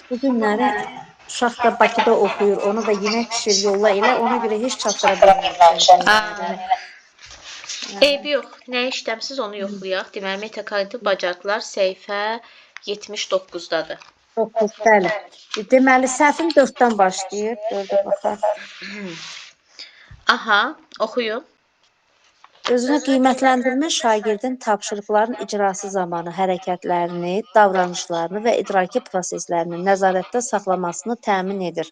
Bu günləri uşaq da Bakıda oxuyur, onu da yemək pişir, yolla elə, ona görə heç çatdıra bilməmişəm şeyləri. Eybi yox. Nə işləmsiz onu yoxlayaq. Deməli, metakognitiv bacarıqlar səhifə 79-dadır. 9, bəli. Deməli, səhvin 4-dən başlayır, 4-ə baxaq. Aha, oxuyun. Özünü qiymətləndirmə şagirdin tapşırıqların icrası zamanı hərəkətlərini, davranışlarını və idraki proseslərini nəzarətdə saxlamasını təmin edir,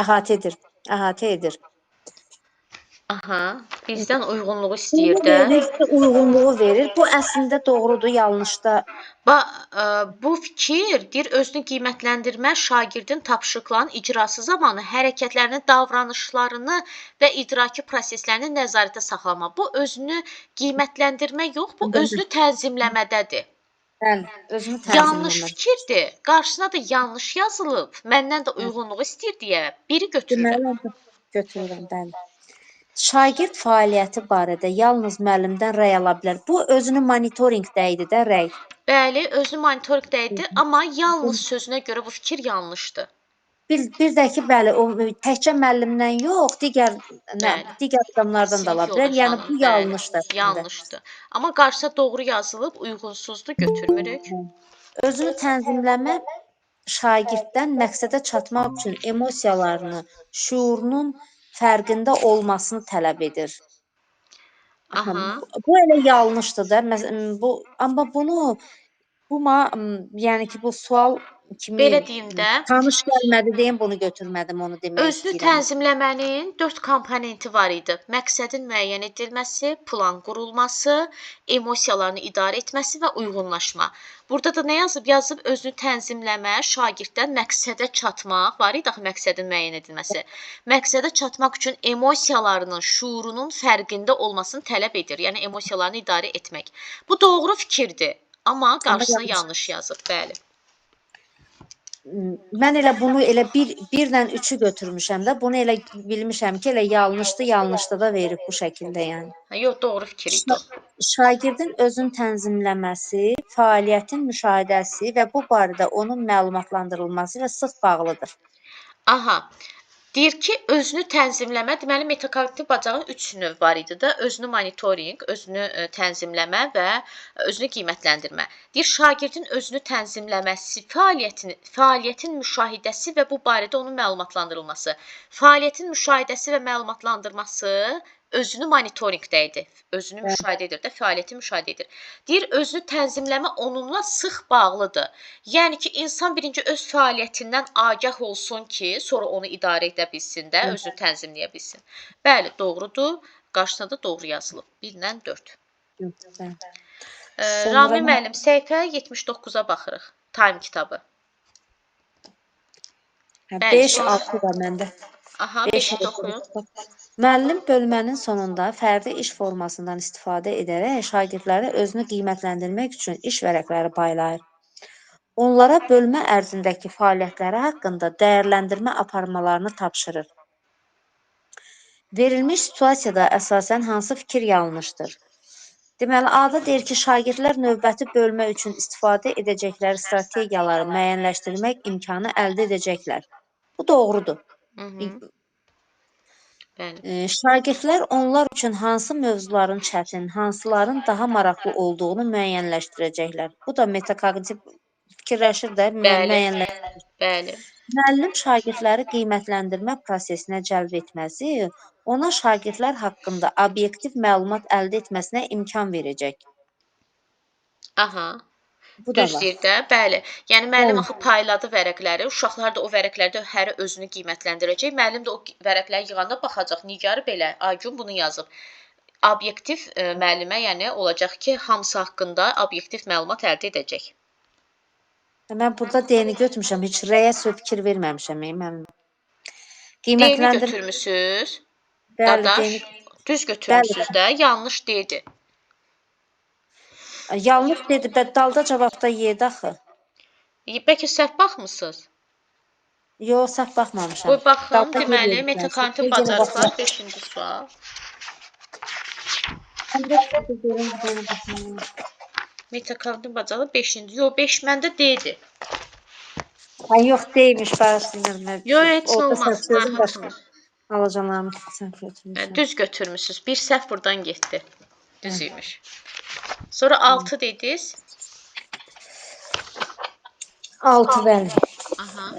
əhatə edir. Aha, bizdən uyğunluğu Bunu istəyir də. verir ki, uyğunluğu verir. Bu əslində doğrudur, yanlışda. Bu fikir deyir, özünü qiymətləndirmə şagirdin tapşırıqların icrası zamanı hərəkətlərini, davranışlarını və idraki proseslərini nəzarətdə saxlama. Bu özünü qiymətləndirmə yox, bu özünü tənzimləmədədir. Bəli, özünü Yanlış tənzimləmə. fikirdir. Qarşısına da yanlış yazılıb. Məndən də uyğunluğu istəyir deyə biri götürürəm. Deməli, götürürəm, bəli. Şagird fəaliyyəti barədə yalnız müəllimdən rəy ala bilər. Bu özünü monitorinqdə idi də rəy. Bəli, özünü monitorinqdə idi, amma yalnız sözünə görə bu fikir yanlışdır. Bir də ki, bəli, o təkcə müəllimdən yox, digər adamlardan da ala bilər. Yəni bu yanlışdır. Yanlışdır. Amma qarşısına doğru yazılıb, uyğunsuzdur, götürmürük. Özünü tənzimləmə şagirddən məqsədə çatmaq üçün emosiyalarını, şuurunun fərqində olmasını tələb edir. Aha. Bu elə yanlışdır da. Amma yəni ki, bu sual kimi Belə deyim də, tanış gəlmədi deyim, bunu götürmədim, onu demək özünü istəyirəm. tənzimləmənin 4 komponenti var idi. Məqsədin müəyyən edilməsi, plan qurulması, emosiyalarını idarə etməsi və uyğunlaşma. Burada da nə yazıb? Yazıb özünü tənzimləmə, şagirddən məqsədə çatmaq var idi, axı məqsədin müəyyən edilməsi. Məqsədə çatmaq üçün emosiyalarının, şuurunun fərqində olmasını tələb edir. Yəni emosiyalarını idarə etmək. Bu doğru fikirdir, amma qarşısına yanlış yazıb, bəli. Mən elə bunu elə 1-lə 3-ü götürmüşəm də, bunu elə bilmişəm ki, elə yanlışda da verib bu şəkildə yəni. Yox, doğru fikir idi o. Şagirdin özünü tənzimləməsi, fəaliyyətin müşahidəsi və bu barədə onun məlumatlandırılması ilə sıx bağlıdır. Aha. Deyir ki, özünü tənzimləmə, deməli metakognitiv bacarığın 3 növ var idi da, özünü monitorinq, özünü tənzimləmə və özünü qiymətləndirmə. Deyir, şagirdin özünü tənzimləməsi, fəaliyyətin müşahidəsi və bu barədə onun məlumatlandırılması. Fəaliyyətin müşahidəsi və məlumatlandırması özünü monitorinqdə idi. Özünü müşahidə edir də, fəaliyyəti müşahidə edir. Deyir, özünü tənzimləmə onunla sıx bağlıdır. Yəni ki, insan birinci öz fəaliyyətindən agah olsun ki, sonra onu idarə edə bilsin də, özünü tənzimləyə bilsin. Bəli, doğrudur. Qarşısına da doğru yazılıb. 1-lə 4. Rami müəllim, səhifə 79-a baxırıq. Time kitabı. 5-6 var məndə. Aha, 5-i də oxuyun. Müəllim bölmənin sonunda fərdi iş formasından istifadə edərək şagirdləri özünü qiymətləndirmək üçün iş vərəqləri paylayır. Onlara bölmə ərzindəki fəaliyyətləri haqqında dəyərləndirmə aparmalarını tapşırır. Verilmiş situasiyada əsasən hansı fikir yanlışdır? Deməli, A-da deyir ki, şagirdlər növbəti bölmə üçün istifadə edəcəkləri strategiyaları müəyyənləşdirmək imkanı əldə edəcəklər. Bu doğrudur. Şagirdlər onlar üçün hansı mövzuların çətin, hansıların daha maraqlı olduğunu müəyyənləşdirəcəklər. Bu da metakognitiv fikirləşir də, müəyyənləşdirir. Bəli. Müəllim şagirdləri qiymətləndirmə prosesinə cəlb etməsi ona şagirdlər haqqında obyektiv məlumat əldə etməsinə imkan verəcək. Aha. Bu da Düz var. deyir də, bəli. Yəni müəllim axı payladı vərəqləri, uşaqlar da o vərəqlərdə hərə özünü qiymətləndirəcək. Müəllim də o vərəqləri yığanda baxacaq, nigar belə, Aygün bunu yazıb. Obyektiv müəllimə, yəni olacaq ki, hamısı haqqında obyektiv məlumat əldə edəcək. Mən burada D-ni götürmüşəm, heç R-yə fikir verməmişəm müəllim. D-ni götürmüsünüz? Dadaş, düz götürmüsünüz də, yanlış D-dir. Yanlış dedi, dalda cavabda Y-dir axı. Bəlkə səhv baxmısınız? Yox, səhv baxmamışam. Qoy baxın, deməli, metakognitiv bacarıqlar 5-ci sual. Metakognitiv bacarıqlar 5-ci. Yox, 5 məndə D-dir. Ay yox deyilmiş, bağışlayın. Yo, heç nə Orada olmaz. səhv sözün Narahat başqa. olma. Alacanlarımı səhv götürmüşəm. Düz götürmüsünüz. Bir səhv buradan getdi. Düz Hə. imiş. Sonra 6 dediniz. 6 bəli. Aha.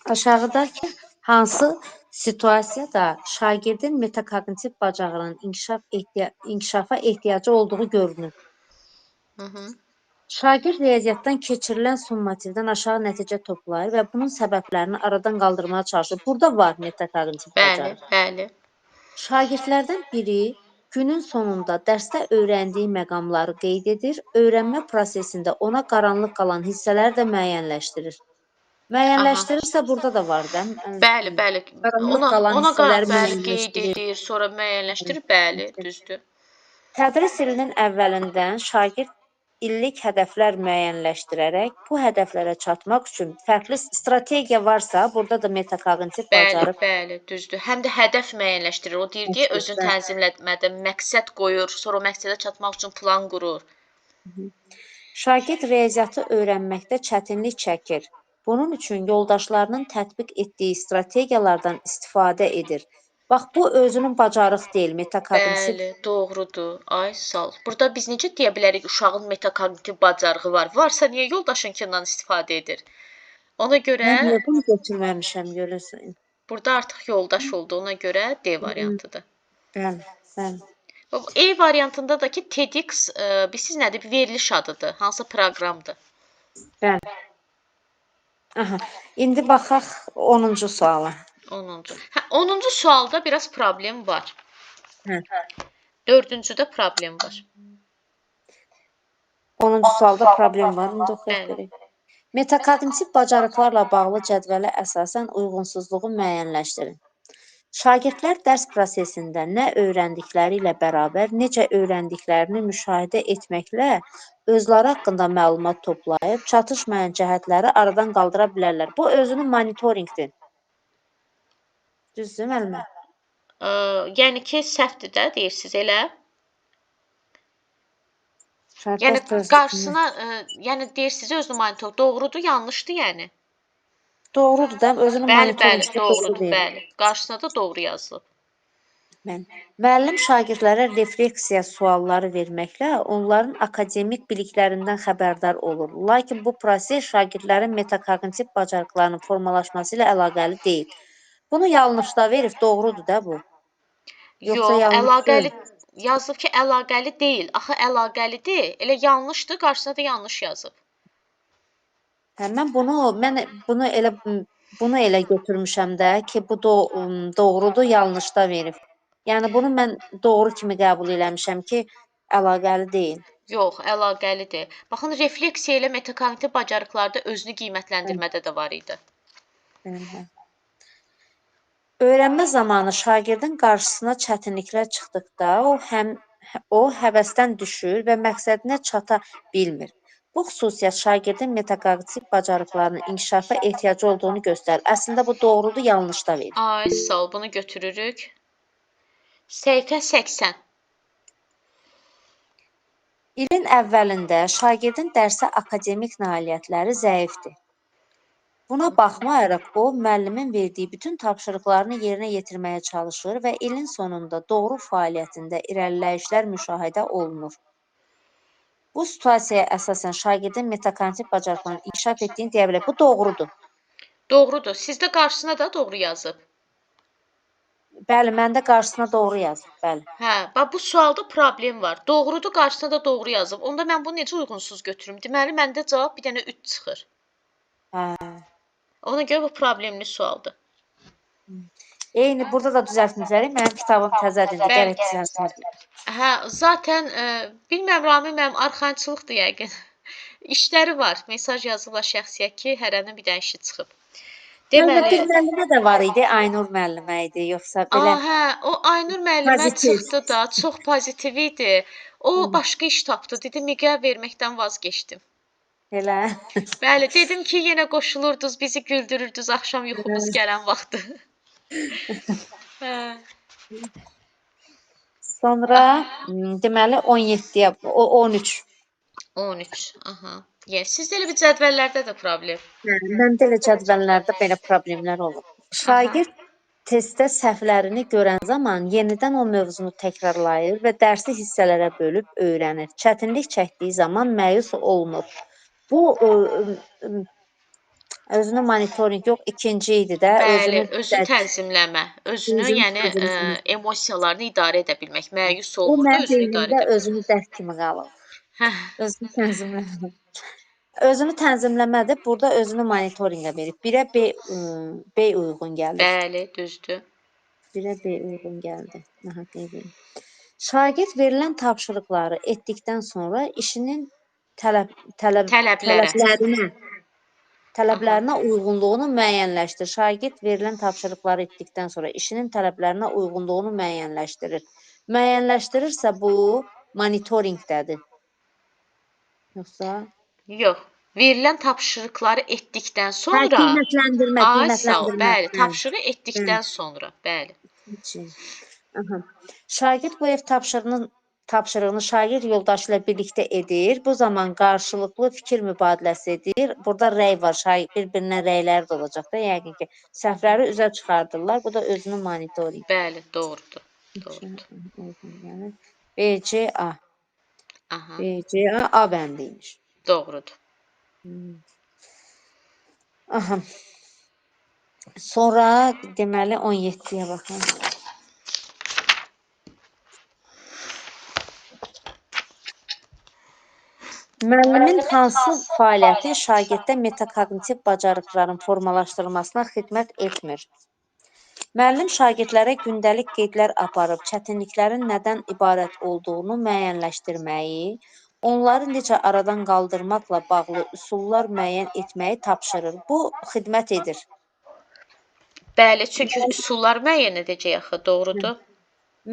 Aşağıdakı hansı situasiyada şagirdin metakognitiv bacarığının inkişafa ehtiyacı olduğu görünür? Hı. Şagird riyaziyyatdan keçirilən summativdən aşağı nəticə toplayır və bunun səbəblərini aradan qaldırmağa çalışır. Burada var metakognitiv Bəli, bacarıq. bəli. Şagirdlərdən biri günün sonunda dərsdə öyrəndiyi məqamları qeyd edir, öyrənmə prosesində ona qaranlıq qalan hissələri də müəyyənləşdirir. Aha. Müəyyənləşdirirsə burada da var da. Bəli, bəli. Qaranlıq qalan hissələri Bəli qeyd müəyyənləşdirir. edir, sonra müəyyənləşdirir. Bəli, düzdür. Tədris ilinin əvvəlindən şagird illik hədəflər müəyyənləşdirərək bu hədəflərə çatmaq üçün fərqli strategiya varsa, burada da metakognitiv Bəli, bacarıq bəli, düzdür. Həm də hədəf müəyyənləşdirir. O deyir ki, özünü məqsəddə. tənzimləmədə məqsəd qoyur, sonra o məqsədə çatmaq üçün plan qurur. Şagird riyaziyyatı öyrənməkdə çətinlik çəkir. Bunun üçün yoldaşlarının tətbiq etdiyi strategiyalardan istifadə edir. Bax, bu özünün bacarıq deyil, metakognitiv. Bəli, doğrudur. Ay sağ ol. Burada biz necə deyə bilərik uşağın metakognitiv bacarığı var? Varsa niyə yoldaşınkindən istifadə edir? Ona görə Mən niyə bunu götürməmişəm görəsən? burada artıq yoldaş olduğuna görə D variantıdır. Bəli, bəli. E variantında da ki TEDx bilirsiz nədir? Bir veriliş adıdır. Hansı proqramdır? Bəli. Aha. İndi baxaq 10-cu suala. 10-cu. Hə, 10-cu sualda biraz problem var. Hə. 4-cüdə problem var. 10-cu sualda problem var. İndi oxuyaq Bəli. görək. Metakognitiv bacarıqlarla bağlı cədvələ əsasən uyğunsuzluğu müəyyənləşdirin. Şagirdlər dərs prosesində nə öyrəndikləri ilə bərabər, necə öyrəndiklərini müşahidə etməklə özləri haqqında məlumat toplayıb, çatışmayan cəhətləri aradan qaldıra bilərlər. Bu özünün monitorinqdir. Düzdür, müəllimə? Yəni ki, səhvdir də deyirsiniz elə? Yəni Şagirdlər prosesində. qarşısına, yəni deyirsiniz özünü monitor. Doğrudur, yanlışdır yəni? Doğrudur da, özünün Bəli, monitorinqdə doğrudur, deyil. bəli. Qarşısına da doğru yazılıb. Müəllim şagirdlərə refleksiya sualları verməklə onların akademik biliklərindən xəbərdar olur. Lakin bu proses şagirdlərin metakognitiv bacarıqlarının formalaşması ilə əlaqəli deyil. Bunu yanlış da verib, doğrudur da bu. Yoxsa Yox, yanlış əlaqəli deyil. yazıb ki, əlaqəli deyil. Axı əlaqəlidir. Elə yanlışdır, qarşısına da yanlış yazıb. Hə, mən bunu elə götürmüşəm də ki, bu doğrudur, yanlış da verib. Yəni bunu mən doğru kimi qəbul eləmişəm ki, əlaqəli deyil. Yox, əlaqəlidir. Baxın, refleksiya ilə metakognitiv bacarıqlarda özünü qiymətləndirmədə də var idi. Hə. Öyrənmə zamanı şagirdin qarşısına çətinliklər çıxdıqda o həvəsdən düşür və məqsədinə çata bilmir. Bu xüsusiyyət şagirdin metakognitiv bacarıqlarının inkişafa ehtiyacı olduğunu göstərir. Əslində bu doğrudur, yanlış da verir. Ay, sağ ol, bunu götürürük. Səhifə 80. İlin əvvəlində şagirdin dərsə akademik nailiyyətləri zəifdir. Buna baxmayaraq o, müəllimin verdiyi bütün tapşırıqlarını yerinə yetirməyə çalışır və ilin sonunda doğru fəaliyyətində irəliləyişlər müşahidə olunur. Bu situasiyaya əsasən şagirdin metakognitiv bacarıqlarının inkişaf etdiyini deyə bilərik. Bu doğrudur. Doğrudur. Sizdə qarşısına da doğru yazıb. Bəli, məndə qarşısına doğru yazıb, bəli. Hə, bax bu sualda problem var. Doğrudur, qarşısına da doğru yazıb. Onda mən bunu necə uyğunsuz götürüm? Deməli, məndə cavab bir dənə 3 çıxır. Hə. Ona görə bu problemli sualdır. Eyni burada da düzəltmişlər. Mənim kitabım təzədir, gərək düzəltmişlər. Hə, zaten bilmirəm Ramil mənim arxayınçılıqdır yəqin. İşləri var. Mesaj yazıblar şəxsiyə ki, hərənin bir dənə işi çıxıb. Deməli, bir müəllimə də var idi, Aynur müəllimə idi, yoxsa belə Hə, o Aynur müəllimə pozitiv. çıxdı da, çox pozitiv idi. O başqa iş tapdı. Dedi, miqə verməkdən vazgeçdim. Elə. Bəli, dedim ki, yenə qoşulurdunuz, bizi güldürürdünüz axşam yuxumuz gələn vaxtı. Hə. Sonra deməli 17-yə, o 13. 13. Aha. Yəni sizdə elə bir cədvəllərdə də problem. Məndə elə cədvəllərdə belə problemlər olur. Aha. Şagird testdə səhvlərini görən zaman yenidən o mövzunu təkrarlayır və dərsi hissələrə bölüb öyrənir. Çətinlik çəkdiyi zaman məyus olmur. Bu özünü monitorinq yox, ikinci idi də, Bəli, özünü özünü tənzimləmə, özünü, özünü yəni tənzimləmə. emosiyalarını idarə edə bilmək, məyus Bu olmur da, mənim özünü idarə beynimdə edə bilmək. özünü dərk kimi qalıb. Hə, Özünü tənzimləmə. Özünü tənzimləmədir. Burada özünü monitorinqə verib. Birə B uyğun gəlir. bəli, düzdür. Birə B uyğun gəldi. Aha, qeyd. Şagird verilən tapşırıqları etdikdən sonra işinin Tələblərə. tələblərinə Aha, tələblərinə uyğunluğunu müəyyənləşdirir. Şagird verilən tapşırıqları etdikdən sonra işinin tələblərinə uyğunluğunu müəyyənləşdirir. Müəyyənləşdirirsə bu monitorinqdədir. Yoxsa yox. Verilən tapşırıqları etdikdən hə, sonra, qiymətləndirmə, ay sağ ol, qiymətləndirmə. bəli, Hə, tapşırığı hə. etdikdən sonra, bəli. Üçün. Aha. Şagird bu ev tapşırığını şagird yoldaşı ilə birlikdə edir. Bu zaman qarşılıqlı fikir mübadiləsi edir. Burada rəy var. Şagird bir-birinə rəyləri də olacaq da, yəqin ki, səhvləri üzə çıxardırlar. Bu da özünü monitorinq. Bəli, doğrudur. Doğrudur. BCA. Aha, BCA A bəndiymiş. doğrudur. Aha. Sonra deməli 17-yə baxaq. Müəllimin hansı fəaliyyəti şagirddə metakognitiv bacarıqların formalaşdırılmasına xidmət etmir? Müəllim şagirdlərə gündəlik qeydlər aparıb çətinliklərin nədən ibarət olduğunu müəyyənləşdirməyi, onları necə aradan qaldırmaqla bağlı üsullar müəyyən etməyi tapşırır. Bu xidmət edir. Bəli, çünki üsullar müəyyən edəcək axı, doğrudur.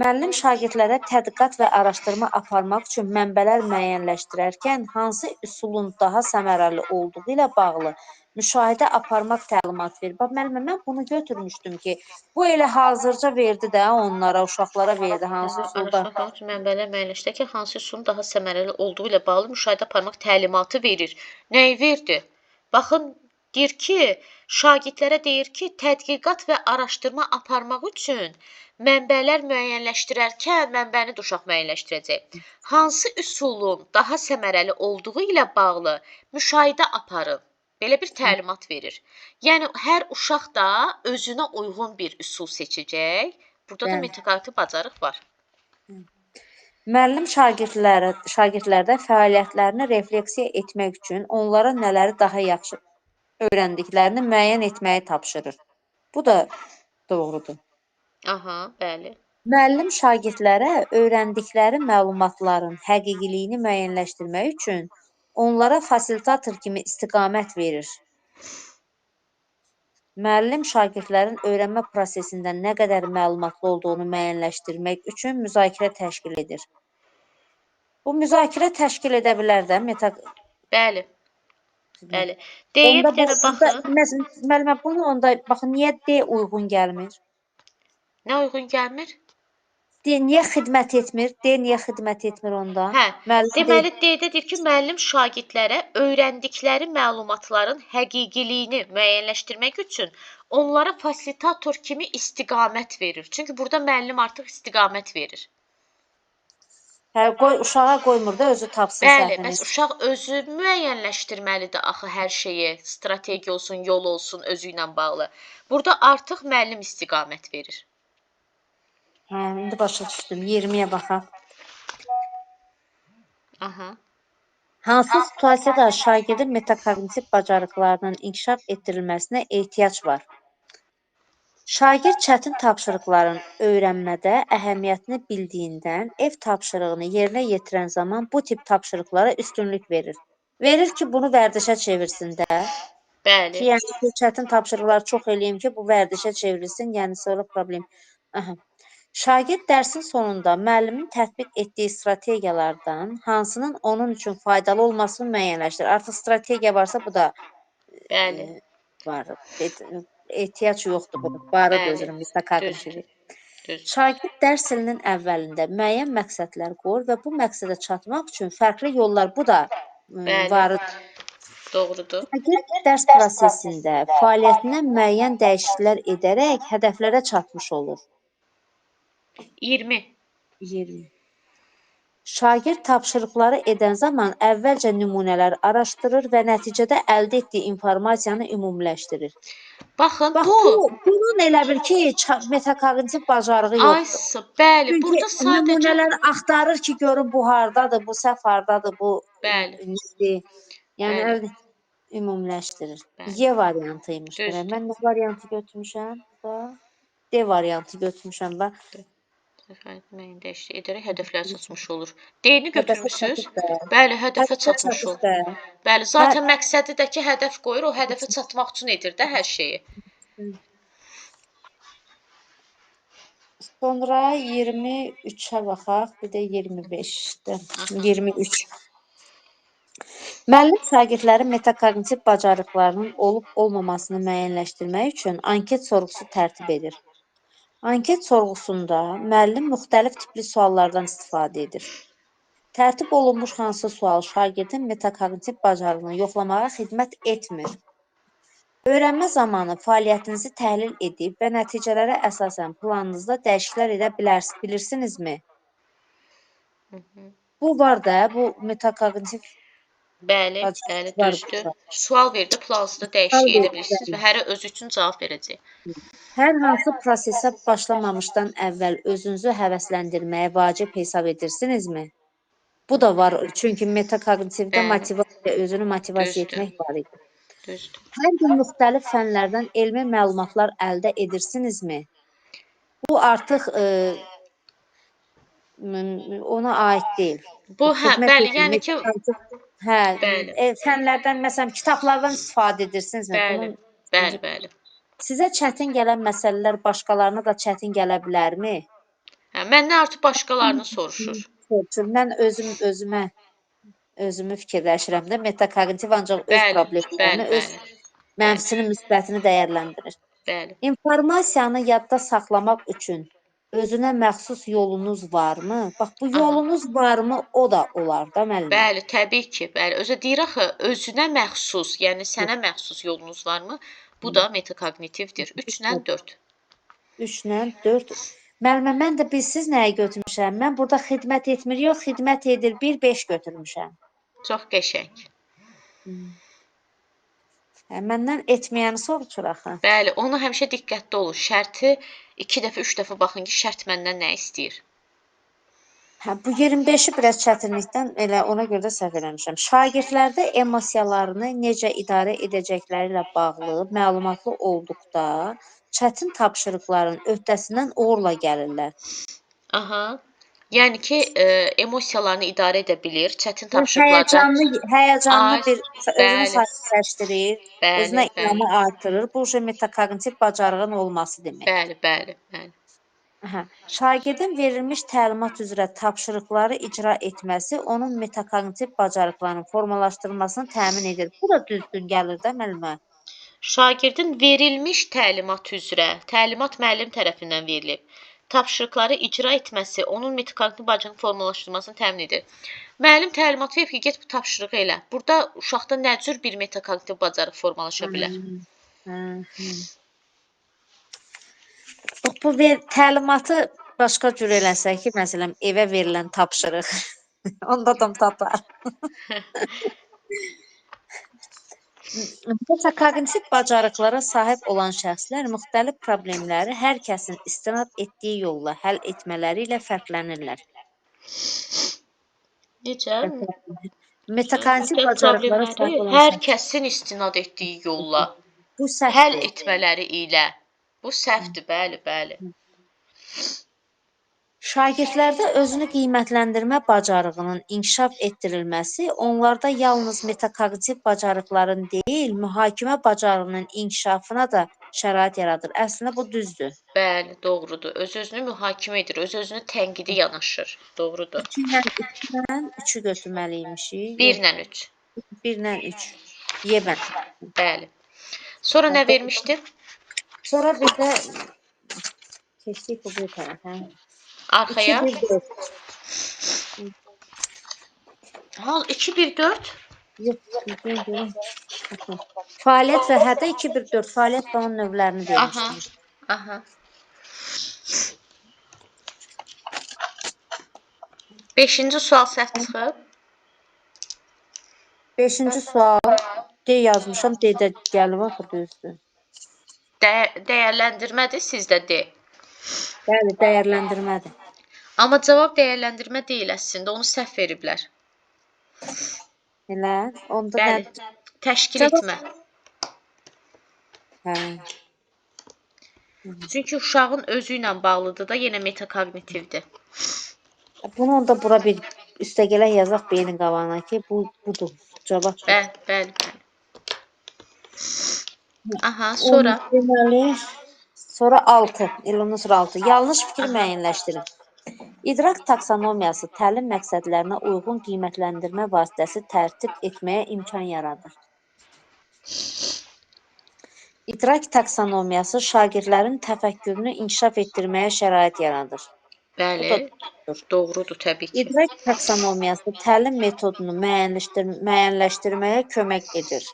Müəllim şagirdlərə tədqiqat və araşdırma aparmaq üçün mənbələr müəyyənləşdirərkən hansı üsulun daha səmərəli olduğu ilə bağlı müşahidə aparmaq təlimat verir. Bax müəllimə, mən bunu götürmüşdüm ki, bu elə hazırca verdi də onlara, uşaqlara verdi hansı üsulda. Araşdırmaq üçün mənbələr müəyyənləşdirək ki, hansı üsulun daha səmərəli olduğu ilə bağlı müşahidə aparmaq təlimatı verir. Nəyi verdi? Baxın, deyir ki, şagirdlərə deyir ki, tədqiqat və araşdırma aparmaq üçün mənbələr müəyyənləşdirərkən mənbəni də uşaq müəyyənləşdirəcək. Hansı üsulun daha səmərəli olduğu ilə bağlı müşahidə aparın. Belə bir təlimat verir. Yəni hər uşaq da özünə uyğun bir üsul seçəcək. Burada da Bəli. metakognitiv bacarıq var. Müəllim şagirdlərdə fəaliyyətlərini refleksiya etmək üçün onlara nələri daha yaxşı öyrəndiklərini müəyyən etməyi tapşırır. Bu da doğrudur. Aha, bəli. Müəllim şagirdlərə öyrəndikləri məlumatların həqiqiliyini müəyyənləşdirmək üçün onlara fasilitator kimi istiqamət verir. Müəllim şagirdlərin öyrənmə prosesində nə qədər məlumatlı olduğunu müəyyənləşdirmək üçün müzakirə təşkil edir. Bu müzakirə təşkil edə bilər də Bəli. Bəli. Deyir, Onda bir dənə baxın. müəllimə bunu onda baxın niyə D uyğun gəlmir? Nə uyğun gəlmir? D niyə xidmət etmir? D niyə xidmət etmir onda? Hə, Müəllim deməli D-də deyir ki, müəllim şagirdlərə öyrəndikləri məlumatların həqiqiliyini müəyyənləşdirmək üçün onlara fasilitator kimi istiqamət verir. Çünki burada müəllim artıq istiqamət verir. hə, uşağa qoymur da özü tapsın Bəli, səhvini. bəs uşaq özü müəyyənləşdirməlidir axı hər şeyi, strategiya olsun, yol olsun, özü ilə bağlı. Burada artıq müəllim istiqamət verir. Hə, indi başa düşdüm. 20-yə baxaq. Aha. Hansı situasiyada şagirdin metakognitiv bacarıqlarının inkişaf etdirilməsinə ehtiyac var? Şagird çətin tapşırıqların öyrənmədə əhəmiyyətini bildiyindən ev tapşırığını yerinə yetirən zaman bu tip tapşırıqlara üstünlük verir. Verir ki, bunu vərdişə çevirsin də. Bəli. Ki, yəni bu çətin tapşırıqları çox eləyim ki, bu vərdişə çevrilsin, yəni sonra problem. Aha. Şagird dərsin sonunda müəllimin tətbiq etdiyi strategiyalardan hansının onun üçün faydalı olmasını müəyyənləşdirir. Artıq strategiya varsa bu da Bəli. var. Ehtiyac yoxdur bu. Varıdır Bəli. özünün metakognitiv. Düzdür. Şagird dərs ilinin əvvəlində müəyyən məqsədlər qoyur və bu məqsədə çatmaq üçün fərqli yollar, bu da Bəli. varıdır. Doğrudur. Şagird dərs prosesində fəaliyyətindən müəyyən dəyişikliklər edərək hədəflərə çatmış olur. 20. 20. Şagird tapşırıqları edən zaman əvvəlcə nümunələr araşdırır və nəticədə əldə etdiyi informasiyanı ümumiləşdirir. Baxın, Bax, bunun elə bil ki, metakognitiv bacarığı yoxdur. bəli, Çünki burada sadəcə nümunələri axtarır ki, görün bu hardadır, bu səhv hardadır, bu bəli, nədir. Yəni bəli, ümumiləşdirir. bəli. Y variantıymış görə. Düzdür. Mən nə variantı götürmüşəm? Bax, D variantı götürmüşəm. Bax, Müəyyən dəyişiklik edərək hədəfləri çatmış olur. D-ni hədəfə götürmüsüz? çatıb da. Bəli, hədəfə Hədəfə çatmış çatıb olur. da. Bəli, Hər zaten məqsədi də ki, hədəf qoyur, o hədəfə çatmaq üçün edir də hər şeyi. Sonra 23-ə baxaq, bir də 25-də. Aha. 23. Müəllim şagirdlərin metakognitiv bacarıqlarının olub-olmamasını müəyyənləşdirmək üçün anket sorğusu tərtib edir. Anket sorğusunda müəllim müxtəlif tipli suallardan istifadə edir. Tərtib olunmuş hansı sual şagirdin metakognitiv bacarığını yoxlamağa xidmət etmir? Öyrənmə zamanı fəaliyyətinizi təhlil edib və nəticələrə əsasən planınızda dəyişikliklər edə bilirsinizmi? Bu var da, bu metakognitiv Bəli, bəli, bacarıq var düzdür. burada. Sual verdi, planınızda dəyişiklik edə bilirsiniz və hərə özü üçün cavab verəcək. Hər hansı prosesə başlamamışdan əvvəl özünüzü həvəsləndirməyə vacib hesab edirsinizmi? Bu da var, çünki metakognitivdə Bəli, motivasiya, özünü motivasiya düzdür, etmək var idi. düzdür. Hər gün müxtəlif fənlərdən elmi məlumatlar əldə edirsinizmi? Bu artıq ona aid deyil. Bu, Xidmət bəli, edir, yəni ki, hə, bəli, fənlərdən, məsələn, kitablardan istifadə edirsinizmi? bəli, Bunun bəli, bəli. sizə çətin gələn məsələlər başqalarına da çətin gələ bilərmi? Hə, məndən artıq başqalarını soruşur. Mən özümü fikirləşirəm də, metakognitiv ancaq öz Bəli, problemlərini, bəli, öz bəli, bəli, mənfisini, müsbətini dəyərləndirir. bəli. İnformasiyanı yadda saxlamaq üçün özünə məxsus yolunuz varmı? Bax, bu Aha. yolunuz varmı, o da olar da müəllimə. Bəli, təbii ki, bəli. Özə deyir axı, özünə məxsus, yəni sənə məxsus yolunuz varmı? Bu da metakognitivdir. 3-lə 4. 3-lə 4. Müəllimə, mən də bilsiz nəyi götürmüşəm? Mən burada xidmət etmir, yox, xidmət edir, 1-5 götürmüşəm. Çox qəşəng. Məndən etməyəni soruşur axı. Bəli, onu həmişə diqqətli olun. Şərti 2 dəfə, 3 dəfə baxın ki, şərt məndən nə istəyir. Hə, bu 25-i biraz çətinlikdən elə ona görə də səhv eləmişəm. Şagirdlərdə emosiyalarını necə idarə edəcəkləri ilə bağlı məlumatlı olduqda çətin tapşırıqların öhdəsindən uğurla gəlirlər. Aha. Yəni ki, emosiyalarını idarə edə bilir, çətin tapşırıqlarda Həyəcanlı ay, bir özünü bəli, sakitləşdirir, bəli, özünə bəli, inamı artırır. Bu metakognitiv bacarığın olması deməkdir. bəli, bəli, bəli. Hə, şagirdin verilmiş təlimat üzrə tapşırıqları icra etməsi onun metakognitiv bacarıqlarının formalaşdırılmasını təmin edir. Bu da düzgün gəlir də müəllimə. Şagirdin verilmiş təlimat üzrə, təlimat müəllim tərəfindən verilib. Tapşırıqları icra etməsi onun metakognitiv bacarığının formalaşdırılmasını təmin edir. Müəllim təlimat verib ki, get bu tapşırığı elə. Burada uşaqda nə cür bir metakognitiv bacarıq formalaşa bilər? Bax, bu təlimatı başqa cür eləsək ki, məsələn, evə verilən tapşırıq. Onda da tapar. Metakognitiv bacarıqlara sahib olan şəxslər müxtəlif problemləri hər kəsin istinad etdiyi yolla həll etmələri ilə fərqlənirlər. Necə? Metakognitiv Müxtəlif bacarıqlara problemləri sahib olan hər şəxs kəsin istinad etdiyi yolla bu həll səhvdir. etmələri ilə. Bu səhvdir, bəli, bəli. Şagirdlərdə özünü qiymətləndirmə bacarığının inkişaf etdirilməsi onlarda yalnız metakognitiv bacarıqların deyil, mühakimə bacarığının inkişafına da şərait yaradır. Əslində bu düzdür. Bəli, doğrudur. Öz-özünü mühakimə edir, öz-özünü tənqidi yanaşır. Doğrudur. 2-lə 3-ü götürməliymişik. 1 Yox, ilə 3. 1-lə 3. Yebən. Bəli. Sonra nə vermişdi? Sonra bir də keçdik bu tərəfə. 2, Arxaya. 1, 4. Hal 2 1 4. Yox, 1, 4. Fəaliyyət və hərdə 2-1-4 fəaliyyət və onun növlərini Aha. vermişdiniz. Aha. Beşinci sual səhv çıxıb. 5-ci sual D yazmışam, D-də gəlib axı düzdür. Dəyərləndirmədir, sizdə D. Bəli, dəyərləndirmədir. Amma cavab dəyərləndirmə deyil əslində, onu səhv veriblər. Elə? Onda Bəli. nə? Təşkil Cavab- etmə. Hə. Çünki uşağın özü ilə bağlıdır da, yenə metakognitivdir. Bunu onda bura bir üstəgələk yazaq beynin qabağına ki, budur. Cavab budur. Bəli, bəli, bəli. Aha, sonra Deməli, sonra 6. İlonun sonra 6. Yanlış fikri müəyyənləşdirin. İdrak taksonomiyası təlim məqsədlərinə uyğun qiymətləndirmə vasitəsi tərtib etməyə imkan yaradır. İdrak taksonomiyası şagirdlərin təfəkkürünü inkişaf etdirməyə şərait yaradır. bəli, Bu da doğrudur təbii ki. İdrak taksonomiyası təlim metodunu müəyyənləşdirməyə kömək edir.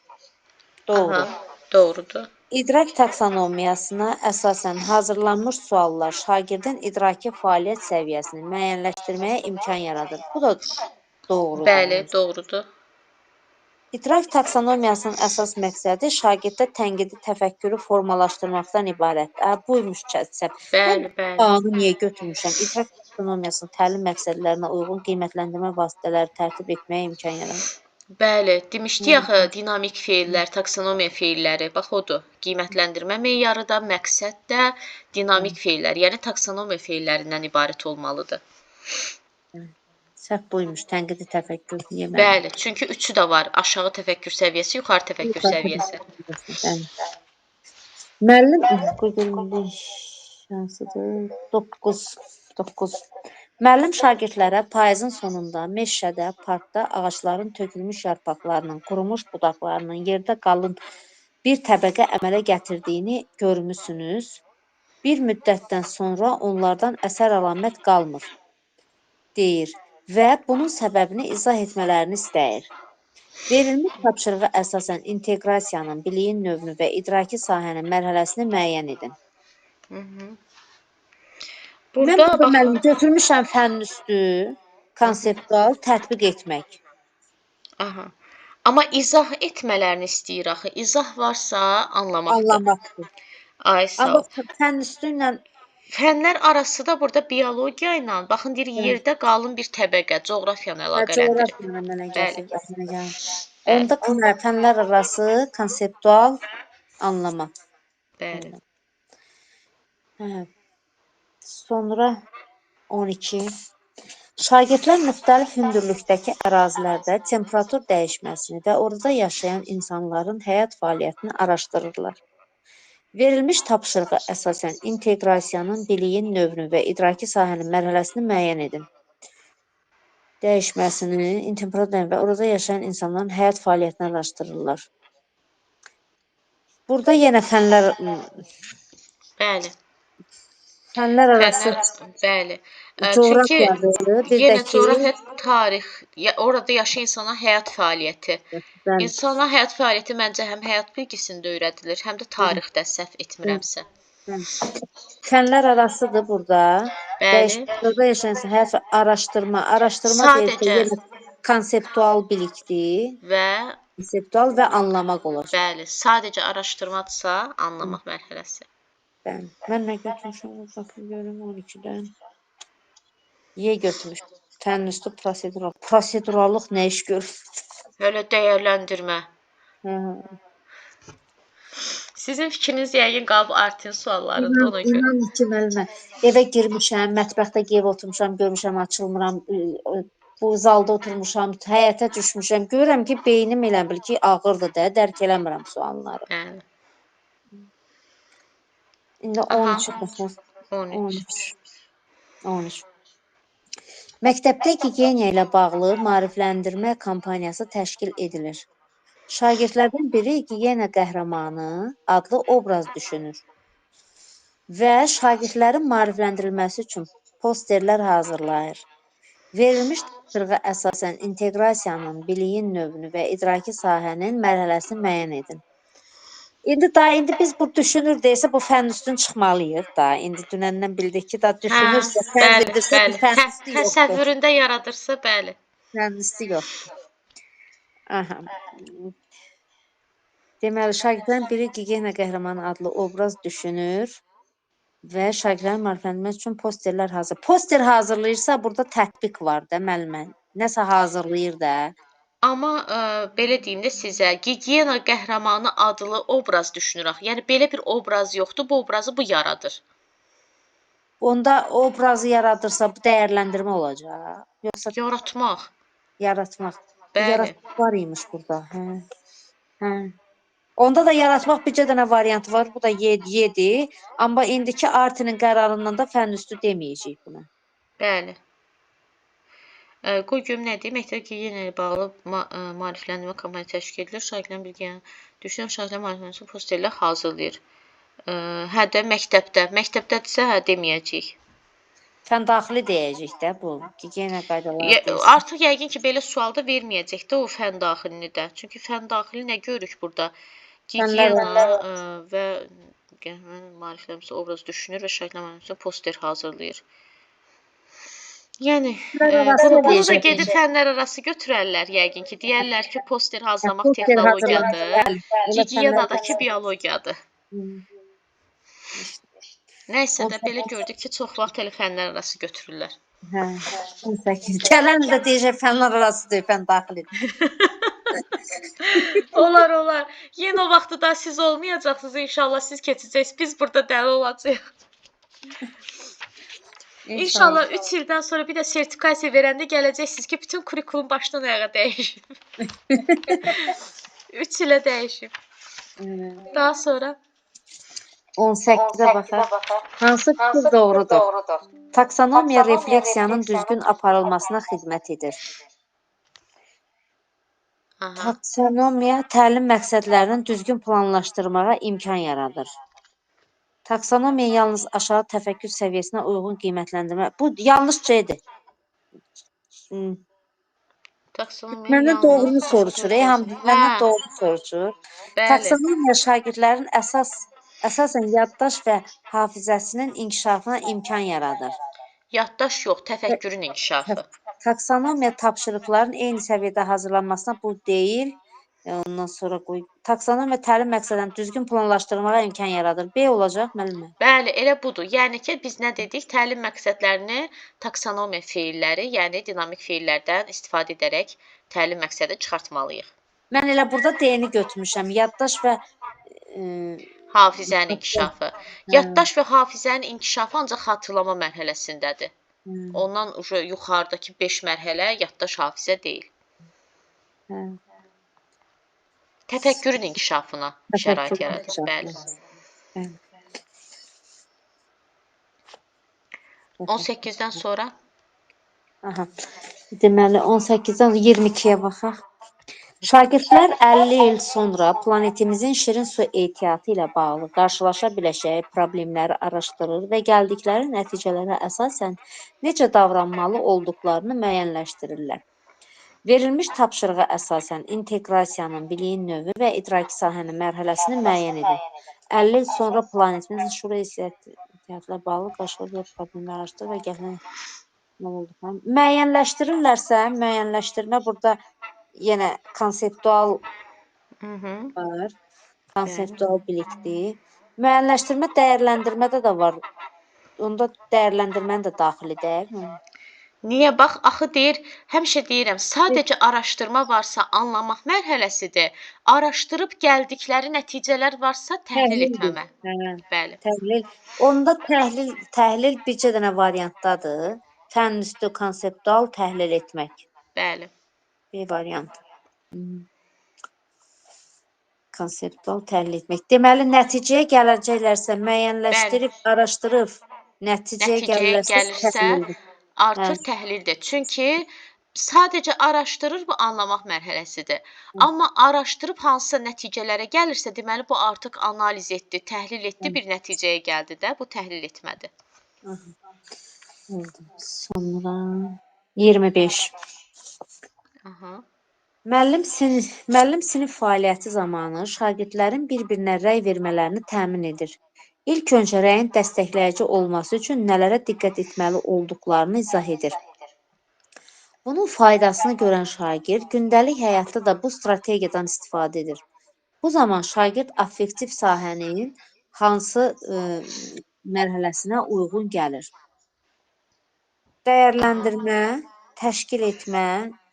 Doğru. Aha, doğrudur. İdrak taksonomiyasına əsasən hazırlanmış suallar şagirdin idraki fəaliyyət səviyyəsini müəyyənləşdirməyə imkan yaradır. Bu da doğrudur. Bəli, doğrudur. İdrak taksonomiyasının əsas məqsədi şagirddə tənqidi təfəkkürü formalaşdırmaqdan ibarətdir. Buymuş kəsəb. Bəli, bəli. Qanunu niyə götürmüşəm? İdrak taksonomiyasının təlim məqsədlərinə uyğun qiymətləndirmə vasitələri tərtib etməyə imkan yaradır. Bəli, demişdik axı dinamik feillər, taksonomiya feilləri, bax odur. Qiymətləndirmə meyarı da, məqsəd də dinamik feillər, yəni taksonomiya feillərindən ibarət olmalıdır. Səhv buymuş, tənqidi təfəkkür niyə mənim? Bəli, çünki üçü də var. Aşağı təfəkkür səviyyəsi, yuxarı təfəkkür səviyyəsi. Müəllim qoyulmuş hansıdır? 9. Müəllim şagirdlərə payızın sonunda meşədə, parkda ağacların tökülmüş yarpaqlarının, qurumuş budaqlarının yerdə qalın bir təbəqə əmələ gətirdiyini görmüsünüz. Bir müddətdən sonra onlardan əsər-əlamət qalmır, deyir və bunun səbəbini izah etmələrini istəyir. Verilmiş tapşırığa əsasən inteqrasiyanın, biliyin növünü və idraki sahənin mərhələsini müəyyən edin. Mən Burada burada bax, müəllim götürmüşəm fənn üstü, konseptual tətbiq etmək. aha. Amma izah etmələrini istəyir axı. İzah varsa anlamaqdır. Anlamaqdır. Ay sağ Amma ol. fənn üstü ilə Fənlər arası da burada biologiya ilə, baxın deyir, yerdə qalın bir təbəqə, coğrafiyanı əlaqələndirir. coğrafiya əmələ Bəli. gəlir. Bəli. Onda fənlər arası konseptual anlama. Bəli. Hə. Sonra 12. Şagirdlər müxtəlif hündürlükdəki ərazilərdə temperatur dəyişməsini və orada yaşayan insanların həyat fəaliyyətini araşdırırlar. Verilmiş tapşırığa əsasən inteqrasiyanın, biliyin növünü və idraki sahənin mərhələsini müəyyən edin. Dəyişməsini, temperatur və orada yaşayan insanların həyat fəaliyyətini araşdırırlar. Burada yenə fənlər Bəli. arası Fənlər, bəli. Çünki coğrafiyadır, bir də yenə ki, coğrafiya, tarix, orada yaşayan insana həyat fəaliyyəti. İnsana həyat fəaliyyəti məncə həm həyat bilgisində öyrədilir, həm də tarixdə səhv etmirəmsə. fənlər arasıdır burada. Bəli. Orada yaşayan həyat araşdırma Sadəcə deyilsə yenə konseptual bilikdir. və Konseptual və anlamaq olacaq. bəli, sadəcə araşdırmadırsa, anlamaq mərhələsi. Bəli. Mən nə götürmüşəm? Baxın görüm 12-dən. Y götürmüşəm. Fənn üstü prosedural. Prosedurallıq nə iş görür? Elə dəyərləndirmə. Hə. Sizin fikriniz yəqin qalıb Artin suallarında ona görə. İnan ki, müəllimə, evə girmişəm, mətbəxdə yev oturmuşam, görmüşəm açılmıram, bu zalda oturmuşam, həyətə düşmüşəm. Görürəm ki, beynim elə bil ki, ağırdır da, dərk eləmirəm sualları. Bəli. İndi 13 baxaq. 13. 13. Məktəbdə gigiyena ilə bağlı maarifləndirmə kampaniyası təşkil edilir. Şagirdlərdən biri gigiyena qəhrəmanı adlı obraz düşünür və şagirdlərin maarifləndirilməsi üçün posterlər hazırlayır. Verilmiş tapşırığa əsasən inteqrasiyanın, biliyin növünü və idraki sahənin mərhələsini müəyyən edin. İndi biz bu düşünür deyəsə bu fənn üstün çıxmalıyıq da. İndi dünəndən bildik ki, da Hə, düşünürsə, fərz bəli, edirsə bu bəli. fənn üstü yoxdur. Təsəvvüründə yaradırsa, bəli. Fənn üstü yoxdur. Aha. Deməli, şagirdlərin biri Gigiyena qəhrəmanı adlı obraz düşünür və şagirdlərin maarifləndirmək üçün posterlər hazır. Poster hazırlayırsa, burada tətbiq var da müəllimə. Nəsə hazırlayır da. Amma belə deyim də sizə, Gigiyena qəhrəmanı adlı obraz düşünürük. Yəni belə bir obraz yoxdur, bu obrazı bu yaradır. Onda obrazı yaradırsa bu dəyərləndirmə olacaq. Yoxsa Yaratmaq. yaratmaq. Bu Bəli. yaratmaq var imiş burada. Hə. Hə. Onda da yaratmaq bircə dənə variant var. Bu da Y7. Amma indiki Artinin qərarından da fənn üstü deməyəcəyik buna. Bəli. Qoy görüm nədir? Məktəb gigiyena ilə bağlı maarifləndirmə kampaniya təşkil edilir. Şagirdlərin bilgiyən düşünən şagirdlərin maarifləndirmə üçün posterlər hazırlayır. Hə də məktəbdə. Məktəbdədirsə hə deməyəcəyik. Fənn daxili deyəcəyik də bu. Gigiyena qaydaları deyilsin. Artıq yəqin ki, belə sualda verməyəcək də o fənn daxilini də. Çünki fənn daxili nə görürük burada? Gigiyena və maarifləndirmə obraz düşünür və şagirdlərin maarifləndirmə üçün poster hazırlayır. Yəni bunu da gedib fənlər arası götürərlər yəqin ki, deyərlər ki, poster hazırlamaq texnologiyadır, gigiyenadakı biologiyadır. Nəysə də belə gördük ki, çox vaxt elə fənlər arası götürürlər. Hə. 18. Gələn də deyəcək fənlər arası deyil, fənn daxilidir. Olar. Yenə o vaxtı da siz olmayacaqsınız inşallah, siz keçəcəksiniz. Biz burada dəli olacağıq. İnşallah 3 ildən sonra bir də sertifikasiya verəndə gələcəksiniz ki, bütün kurikulum başdan ayağa dəyişib. 3 ilə dəyişib. Daha sonra 18-ə baxaq. Hansı fikir doğrudur? Taksonomiya refleksiyanın düzgün aparılmasına xidmət edir. Taksonomiya təlim məqsədlərinin düzgün planlaşdırmağa imkan yaradır. Taksonomiya yalnız aşağı təfəkkür səviyyəsinə uyğun qiymətləndirmə. Bu yanlış şeydir. Məndən doğrunu soruşur. Məndən doğru soruşur. Taksonomiya şagirdlərin əsasən yaddaş və hafizəsinin inkişafına imkan yaradır. Yaddaş yox, təfəkkürün inkişafı. Taksonomiya tapşırıqların eyni səviyyədə hazırlanmasına bu deyil. Ondan sonra qoy. Taksonomiya təlim məqsədlərini düzgün planlaşdırmağa imkan yaradır. B olacaq müəllimə. Bəli, elə budur. Yəni ki, biz nə dedik? Təlim məqsədlərini taksonomiya feilləri, yəni dinamik feillərdən istifadə edərək təlim məqsədi çıxartmalıyıq. Mən elə burada D-ni götürmüşəm. Yaddaş və hafizənin inkişafı. Yaddaş və hafizənin inkişafı ancaq xatırlama mərhələsindədir. Ondan yuxarıdakı 5 mərhələ yaddaş, hafizə deyil. Təfəkkürün inkişafına şərait yaradır. Bəli. 18-dən sonra? Aha. Deməli 18-dən 22-yə baxaq. Şagirdlər 50 il sonra planetimizin şirin su ehtiyatı ilə bağlı qarşılaşa biləcəyi problemləri araşdırır və gəldikləri nəticələrə əsasən necə davranmalı olduqlarını müəyyənləşdirirlər. Verilmiş tapşırığa əsasən inteqrasiyanın, biliyin növü və idraki sahənin mərhələsini müəyyən edin. 50 il sonra planetimizin şirin ehtiyatla bağlı qarşılaşa problemləri araşdırır və gəldikləri nə olduqlarını müəyyənləşdirirlərsə, müəyyənləşdirmə burada yenə konseptual var. Konseptual bilikdir. Müəyyənləşdirmə dəyərləndirmədə də var. Onda dəyərləndirmənin də daxilidir. Niyə? Bax, axı deyir, həmişə deyirəm, sadəcə araşdırma varsa anlamaq mərhələsidir. Araşdırıb gəldikləri nəticələr varsa təhlil etməmə. Bəli. Təhlil. Onda təhlil bircə dənə variantdadır. Fənn üstü konseptual təhlil etmək. Bəli. Bir variant. Konseptual təhlil etmək. Deməli, nəticəyə gələcəklərsə müəyyənləşdirib, araşdırıb, nəticəyə gəlirsə artıq təhlildir. Çünki sadəcə araşdırır, bu anlamaq mərhələsidir. Amma araşdırıb hansısa nəticələrə gəlirsə, deməli bu artıq analiz etdi, təhlil etdi, bir nəticəyə gəldi də, bu təhlil etmədir. Sonra 25. Aha. Müəllim sinif fəaliyyəti zamanı şagirdlərin bir-birinə rəy vermələrini təmin edir. İlk öncə rəyin dəstəkləyici olması üçün nələrə diqqət etməli olduqlarını izah edir. Bunun faydasını görən şagird gündəlik həyatda da bu strategiyadan istifadə edir. Bu zaman şagird affektiv sahənin hansı mərhələsinə uyğun gəlir? Dəyərləndirmə, təşkil etmə,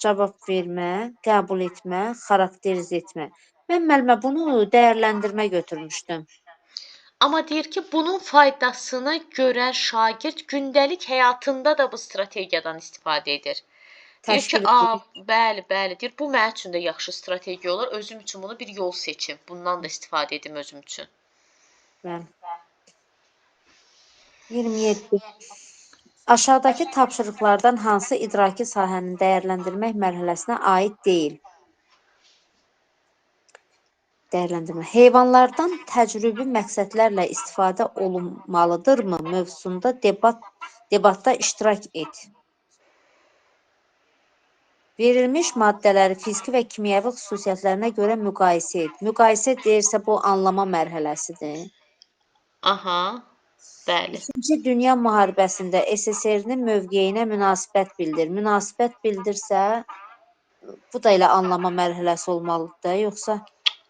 cavab vermə, qəbul etmə, xarakterizə etmə. Mən müəllimə bunu dəyərləndirmə götürmüşdüm. Amma deyir ki, bunun faydasını görən şagird gündəlik həyatında da bu strategiyadan istifadə edir. Deyir ki, Təşkil etmə. bəli, bəli, deyir, bu mənim üçün də yaxşı strategiya olar. Özüm üçün bunu bir yol seçim. Bundan da istifadə edim özüm üçün. Bəli. 27. Aşağıdakı tapşırıqlardan hansı idraki sahənin dəyərləndirmək mərhələsinə aid deyil? Dəyərləndirmə. Heyvanlardan təcrübi məqsədlərlə istifadə olunmalıdırmı mövzusunda debatda iştirak et. Verilmiş maddələri fiziki və kimyəvi xüsusiyyətlərinə görə müqayisə et. Müqayisə deyirsə bu anlama mərhələsidir. Aha, bəli. İkinci Dünya müharibəsində SSR-nin mövqeyinə münasibət bildir. Münasibət bildirsə, bu da elə anlama mərhələsi olmalıdır da, yoxsa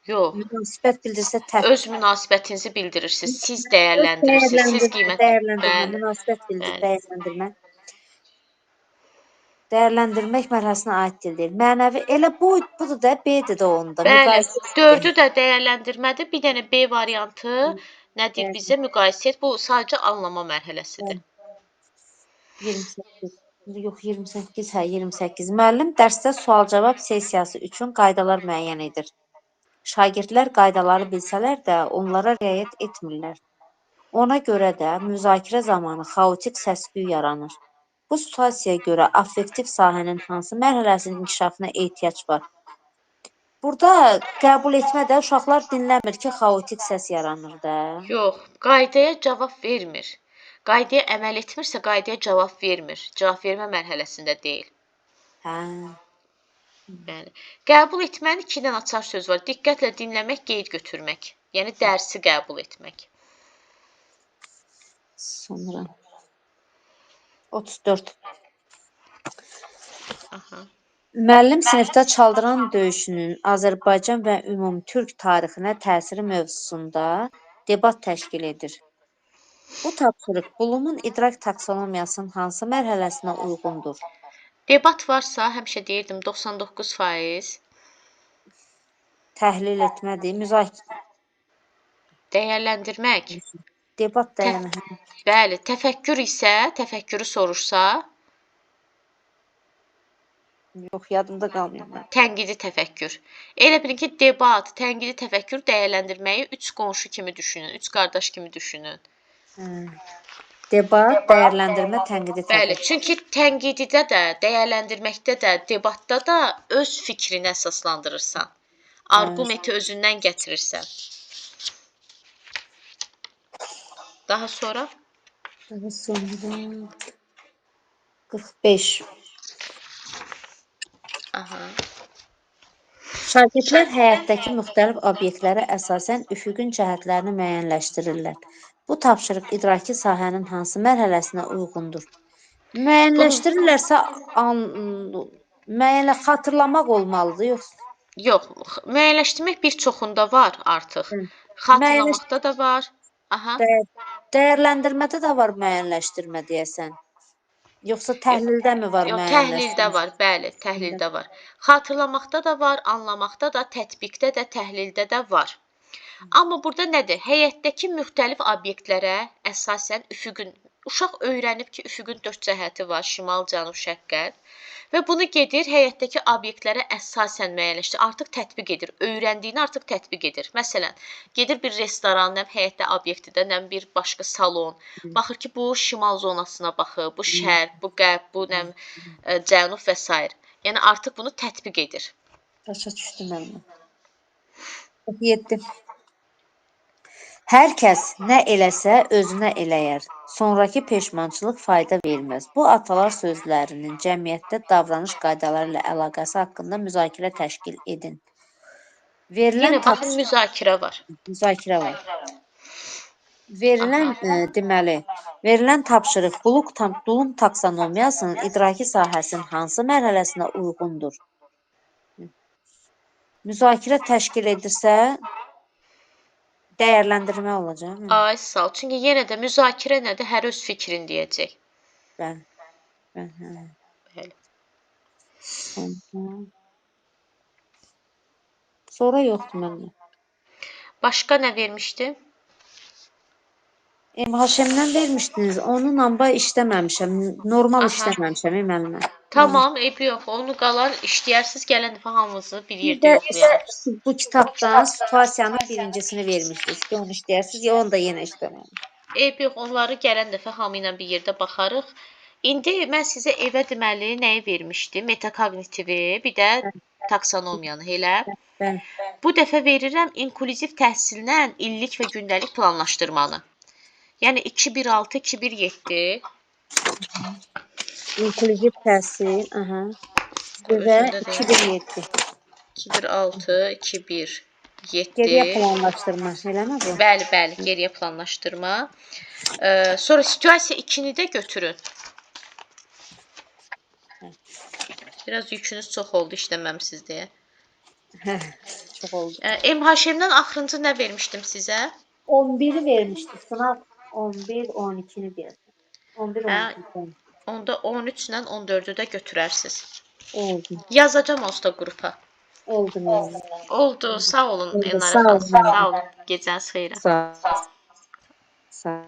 Yox. münasibət bildirsə Öz münasibətinizi bildirirsiniz. Siz Öz dəyərləndirirsiniz. Siz qiymət. dəyərləndirmə, Bəli, münasibət bildir, bəli. dəyərləndirmə. Dəyərləndirmək mərhələsinə aid deyil. Mənəvi elə budur da, B-dir də onda. Bəli, Müqayisə dördü də dəyərləndirmədir. Bir dənə B variantı nədir Bəli, bizə müqayisə et. Bu sadəcə anlama mərhələsidir. bəli. 28. Yox, 28, hə, 28. Müəllim dərsdə sual-cavab sessiyası üçün qaydalar müəyyən edir. Şagirdlər qaydaları bilsələr də, onlara riayət etmirlər. Ona görə də müzakirə zamanı xaotik səs-küy yaranır. Bu situasiyaya görə affektiv sahənin hansı mərhələsinin inkişafına ehtiyac var? Burada qəbul etmədə uşaqlar dinləmir ki, xaotik səs yaranır da. Yox, qaydaya cavab vermir. Qaydaya əməl etmirsə, qaydaya cavab vermir. Cavab vermə mərhələsində deyil. Hə, Bəli. Qəbul etmənin 2 dənə açar söz var. Diqqətlə dinləmək, qeyd götürmək. Yəni dərsi qəbul etmək. sonra 34. Aha. Müəllim sinifdə Çaldıran döyüşünün Azərbaycan və ümumtürk tarixinə təsiri mövzusunda debat təşkil edir. Bu tapşırıq Bloom'un idrak taksonomiyasının hansı mərhələsinə uyğundur? Debat varsa, həmişə deyirdim 99%. Təhlil etmədir, Dəyərləndirmək. debat da Tə yəni. Bəli, təfəkkür isə, təfəkkürü soruşsa, Yox, yadımda qalmıyor mən. tənqidi təfəkkür. Elə bilin ki, debat, tənqidi təfəkkür dəyərləndirməyi 3 qonşu kimi düşünün, 3 qardaş kimi düşünün. Hə. Debat, dəyərləndirmə, tənqidi Bəli, təfəkkür. çünki tənqididə də, dəyərləndirməkdə də, debatda da öz fikrini əsaslandırırsan. Arqumenti özündən gətirirsən. Daha sonra Daha sonra 45. aha. Şagirdlər həyatdakı müxtəlif obyektlərə əsasən üfüqün cəhətlərini müəyyənləşdirirlər. Bu tapşırıq idraki sahənin hansı mərhələsinə uyğundur? Bunun Müəyyənləşdirirlərsə xatırlamaq olmalıdır, yoxsa yox, müəyyənləşdirmək bir çoxunda var artıq. müəyyənləş Xatırlamaqda da var. Aha. də dəyərləndirmədə də var müəyyənləşdirmə deyəsən. Yoxsa təhlildəmi var Yox, təhlildə müəyyənləşdirmə? var, bəli, təhlildə var. Xatırlamaqda da var, anlamaqda da, tətbiqdə də, təhlildə də var. Amma burada nədir? Həyətdəki müxtəlif obyektlərə əsasən uşaq öyrənib ki, üfüqün 4 cəhəti var: şimal, cənub, şərq, qərb. Və bunu gedir həyətdəki obyektlərə əsasən müəyyənləşdirir. Artıq tətbiq edir. Öyrəndiyini artıq tətbiq edir. Məsələn, gedir bir restoran, nəm həyətdə obyektdə, nəm bir başqa salon. Baxır ki, bu şimal zonasına baxır, bu şərq, bu qərb, bu nəm cənub və s. Yəni artıq bunu tətbiq edir. Başa düşdüm mən. 7. Hər kəs nə eləsə özünə eləyər. Sonrakı peşmançılıq fayda verməz. Bu atalar sözlərinin cəmiyyətdə davranış qaydaları ilə əlaqəsi haqqında müzakirə təşkil edin. Verilən Yenə baxın müzakirə var. müzakirə var. Verilən deməli, verilən tapşırıq Bloom taksonomiyasının idraki sahəsinin hansı mərhələsinə uyğundur? Müzakirə təşkil edirsə dəyərləndirmə olacaq. Ay sağ ol. Çünki yenə də müzakirə nədir? Hər öz fikrin deyəcək. Bəli. Bəli. Bəli. Sonra yoxdur məndə. Başqa nə vermişdi? MHM-dən vermişdiniz. Onunla işləməmişəm. Normal işləməmişəm müəllimə. Tamam, eybi yox. Onu qalan işləyərsiz. Gələn dəfə hamımızı bir Bir yerdə də yoxlayarıq. bu kitabdan situasiyanın birincisini vermişdiniz ki, onu işləyirsiniz, ya onu da yenə işləməmişəm. Eybi yox, onları gələn dəfə hamı ilə bir yerdə baxarıq. İndi mən sizə evə deməli nəyi vermişdim? Metakognitivi, bir də taksonomiyanı, elə? Bəli. Bu dəfə verirəm inklüziv təhsillə illik və gündəlik planlaşdırmanı. Yəni 216, 217. İnklüziv təhsil, aha. Və 2007. 216, 217. Geriyə planlaşdırma, eləmi bu? Bəli, bəli, geriyə planlaşdırma. Sonra situasiya 2-ni də götürün. Biraz yükünüz çox oldu işləməmisiz deyə. Çox oldu. MHM-dən axırıncı nə vermişdim sizə? 11-i vermişdik. Sınav 11, 12-ni deyəsən. 11, 12. Onda 13 ilə 14-ü də götürərsiniz. Oldu. Yazacağam usta qrupa. Oldu müəllim. Oldu. Sağ olun Elnara Sağ xanım. olun. Sağ olun. Gecəniz xeyrə. Sağ. Sağ.